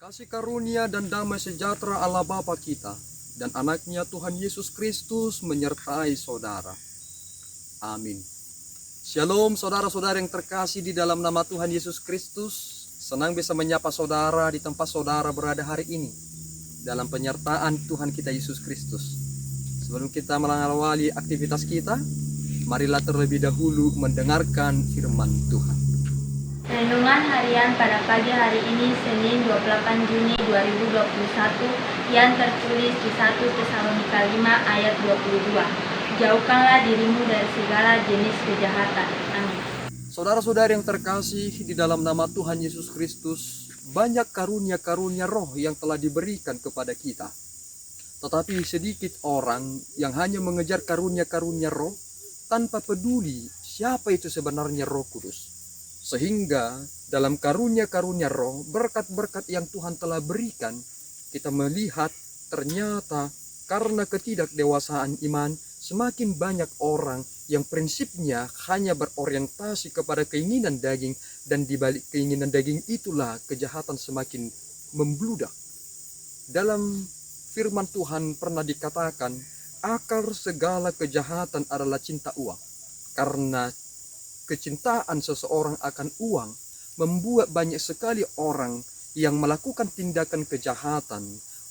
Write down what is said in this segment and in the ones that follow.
Kasih karunia dan damai sejahtera Allah Bapa kita dan anaknya Tuhan Yesus Kristus menyertai saudara. Amin. Shalom saudara-saudara yang terkasih di dalam nama Tuhan Yesus Kristus. Senang bisa menyapa saudara di tempat saudara berada hari ini dalam penyertaan Tuhan kita Yesus Kristus. Sebelum kita mengawali aktivitas kita, marilah terlebih dahulu mendengarkan firman Tuhan. Renungan harian pada pagi hari ini Senin 28 Juni 2021 yang tertulis di 1 Tesalonika 5 ayat 22. Jauhkanlah dirimu dari segala jenis kejahatan. Amin. Saudara-saudara yang terkasih di dalam nama Tuhan Yesus Kristus, banyak karunia-karunia roh yang telah diberikan kepada kita. Tetapi sedikit orang yang hanya mengejar karunia-karunia roh tanpa peduli siapa itu sebenarnya Roh Kudus. Sehingga dalam karunia-karunia roh, berkat-berkat yang Tuhan telah berikan, kita melihat ternyata karena ketidakdewasaan iman, semakin banyak orang yang prinsipnya hanya berorientasi kepada keinginan daging, dan di balik keinginan daging itulah kejahatan semakin membludak. Dalam firman Tuhan pernah dikatakan, akar segala kejahatan adalah cinta uang. Karena kecintaan seseorang akan uang membuat banyak sekali orang yang melakukan tindakan kejahatan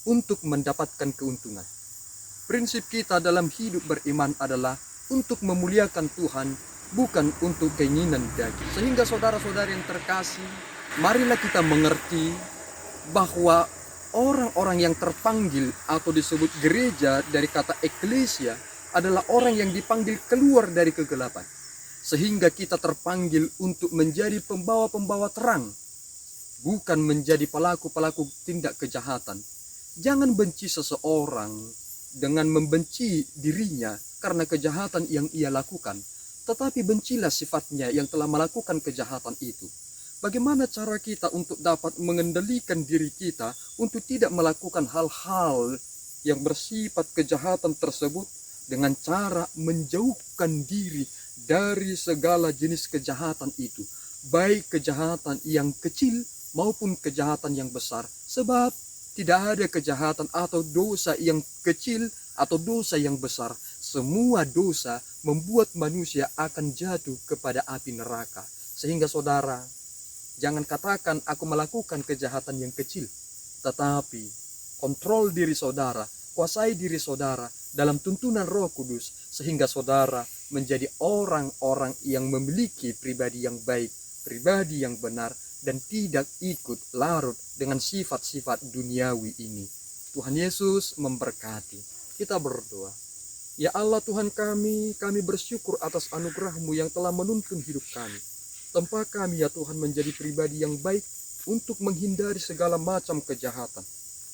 untuk mendapatkan keuntungan. Prinsip kita dalam hidup beriman adalah untuk memuliakan Tuhan, bukan untuk keinginan daging. Sehingga saudara-saudara yang terkasih, marilah kita mengerti bahwa orang-orang yang terpanggil atau disebut gereja dari kata eklesia adalah orang yang dipanggil keluar dari kegelapan. Sehingga kita terpanggil untuk menjadi pembawa-pembawa terang, bukan menjadi pelaku-pelaku tindak kejahatan. Jangan benci seseorang dengan membenci dirinya karena kejahatan yang ia lakukan, tetapi bencilah sifatnya yang telah melakukan kejahatan itu. Bagaimana cara kita untuk dapat mengendalikan diri kita untuk tidak melakukan hal-hal yang bersifat kejahatan tersebut? Dengan cara menjauhkan diri dari segala jenis kejahatan itu, baik kejahatan yang kecil maupun kejahatan yang besar. Sebab tidak ada kejahatan atau dosa yang kecil atau dosa yang besar. Semua dosa membuat manusia akan jatuh kepada api neraka. Sehingga saudara, jangan katakan aku melakukan kejahatan yang kecil, tetapi kontrol diri saudara, kuasai diri saudara dalam tuntunan Roh Kudus, sehingga saudara menjadi orang-orang yang memiliki pribadi yang baik, pribadi yang benar, dan tidak ikut larut dengan sifat-sifat duniawi ini. Tuhan Yesus memberkati. Kita berdoa. Ya Allah Tuhan kami bersyukur atas anugerah-Mu yang telah menuntun hidup kami. Tempa kami ya Tuhan menjadi pribadi yang baik untuk menghindari segala macam kejahatan,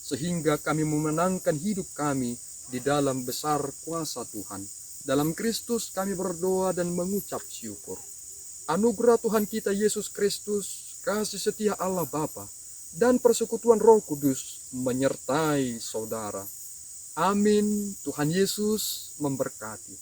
sehingga kami memenangkan hidup kami di dalam besar kuasa Tuhan. Dalam Kristus kami berdoa dan mengucap syukur. Anugerah Tuhan kita Yesus Kristus, kasih setia Allah Bapa, dan persekutuan Roh Kudus menyertai saudara. Amin. Tuhan Yesus memberkati.